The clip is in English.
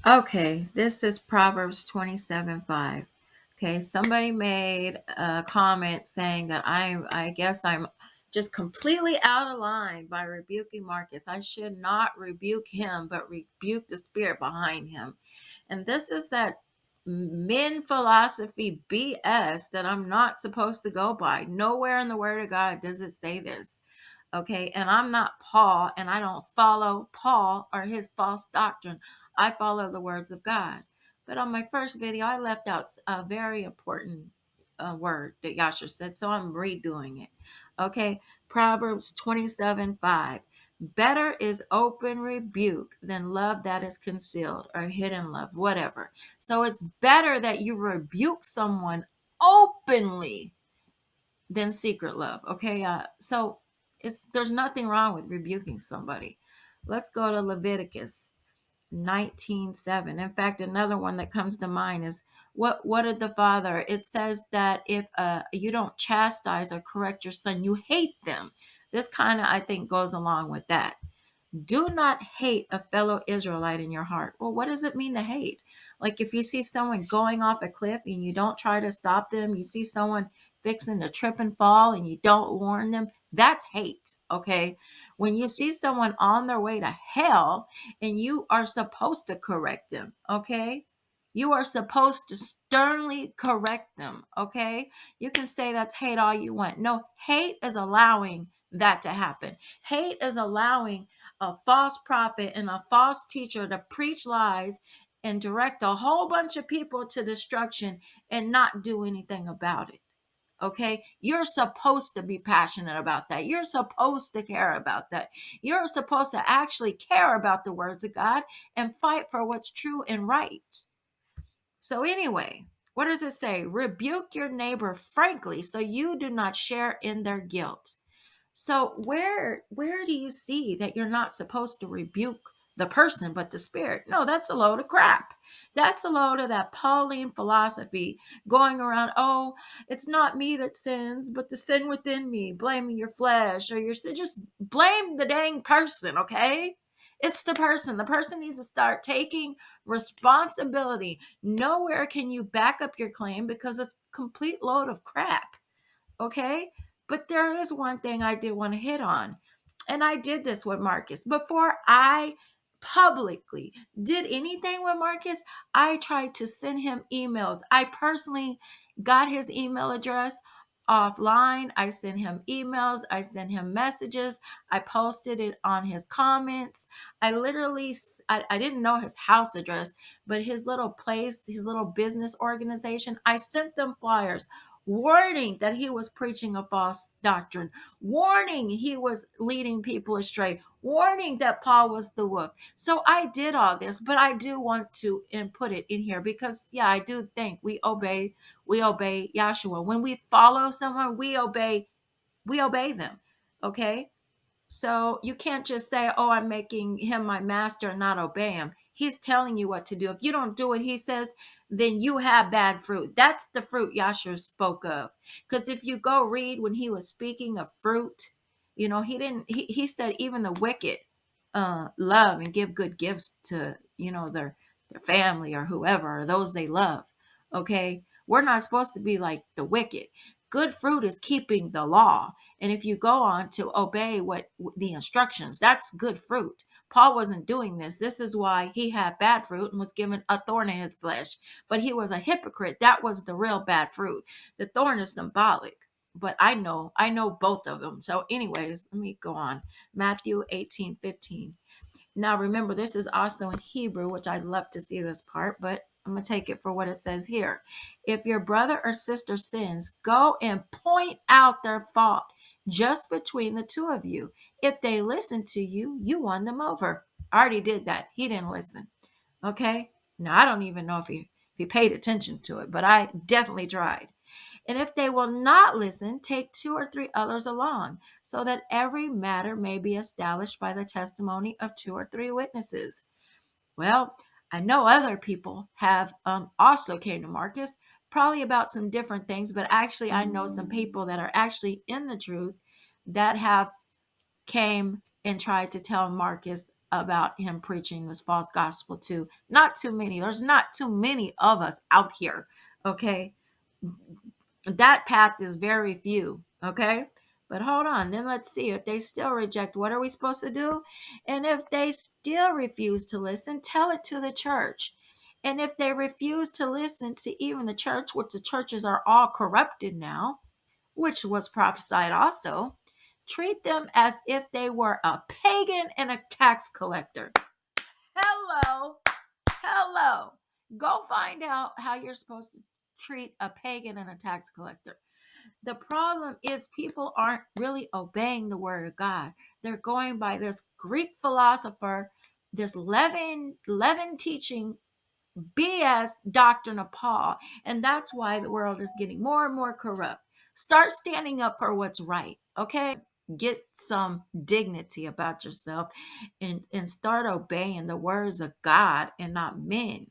Okay, this is Proverbs 27:5. Okay, somebody made a comment saying that I guess I'm just completely out of line by rebuking Marcus. I should not rebuke him, but rebuke the spirit behind him. And this is that men philosophy BS that I'm not supposed to go by. Nowhere in the Word of God does it say this. Okay, and I'm not Paul, and I don't follow Paul or his false doctrine. I follow the words of God. But on my first video, I left out a very important word that Yasha said, so I'm redoing it. Okay, Proverbs 27:5. Better is open rebuke than love that is concealed or hidden love, whatever. So it's better that you rebuke someone openly than secret love. Okay, so there's nothing wrong with rebuking somebody. Let's go to Leviticus 19:7. In fact, another one that comes to mind is what did the father? It says that if you don't chastise or correct your son, you hate them. This kind of, I think, goes along with that. Do not hate a fellow Israelite in your heart. Well, what does it mean to hate? Like if you see someone going off a cliff and you don't try to stop them, you see someone fixing to trip and fall and you don't warn them, that's hate, okay? When you see someone on their way to hell and you are supposed to correct them, okay? You are supposed to sternly correct them, okay? You can say that's hate all you want. No, hate is allowing that to happen. Hate is allowing a false prophet and a false teacher to preach lies and direct a whole bunch of people to destruction and not do anything about it. Okay, you're supposed to be passionate about that. You're supposed to care about that. You're supposed to actually care about the words of God and fight for what's true and right. So, anyway, what does it say? Rebuke your neighbor frankly so you do not share in their guilt. So where do you see that you're not supposed to rebuke the person but the spirit? No, that's a load of crap. That's a load of that Pauline philosophy going around, oh, it's not me that sins, but the sin within me, blaming your flesh or your sin. Just blame the dang person, okay? It's the person. The person needs to start taking responsibility. Nowhere can you back up your claim because it's a complete load of crap. Okay. But there is one thing I did want to hit on. And I did this with Marcus. Before I publicly did anything with Marcus, I tried to send him emails. I personally got his email address offline. I sent him emails. I sent him messages. I posted it on his comments. I literally, I didn't know his house address, but his little place, his little business organization, I sent them flyers warning that he was preaching a false doctrine, warning he was leading people astray, warning that Paul was the wolf. So I did all this, but I do want to input it in here because yeah, I do think we obey Yahshua. When we follow someone, we obey them. Okay? So you can't just say, oh, I'm making him my master and not obey him. He's telling you what to do. If you don't do what he says, then you have bad fruit. That's the fruit Yahshua spoke of. Because if you go read when he was speaking of fruit, he didn't, he said even the wicked love and give good gifts to, their family or whoever, or those they love. Okay. We're not supposed to be like the wicked. Good fruit is keeping the law. And if you go on to obey what the instructions, that's good fruit. Paul wasn't doing this. This is why he had bad fruit and was given a thorn in his flesh. But he was a hypocrite. That was the real bad fruit. The thorn is symbolic. But I know both of them. So, anyways, let me go on. Matthew 18:15. Now, remember, this is also in Hebrew, which I'd love to see this part, but I'm going to take it for what it says here. If your brother or sister sins, go and point out their fault just between the two of you. If they listen to you, you won them over. I already did that. He didn't listen. Okay. Now, I don't even know if he paid attention to it, but I definitely tried. And if they will not listen, take two or three others along, so that every matter may be established by the testimony of two or three witnesses. Well, I know other people have also came to Marcus, probably about some different things, but actually I know some people that are actually in the truth that have came and tried to tell Marcus about him preaching this false gospel to not too many. There's not too many of us out here. Okay. That path is very few. Okay. But hold on. Then let's see if they still reject. What are we supposed to do? And if they still refuse to listen, tell it to the church. And if they refuse to listen to even the church, which the churches are all corrupted now, which was prophesied also, treat them as if they were a pagan and a tax collector. Hello, hello. Go find out how you're supposed to treat a pagan and a tax collector. The problem is people aren't really obeying the word of God. They're going by this Greek philosopher, this leaven teaching BS doctrine of Paul. And that's why the world is getting more and more corrupt. Start standing up for what's right, okay? Get some dignity about yourself and start obeying the words of God and not men.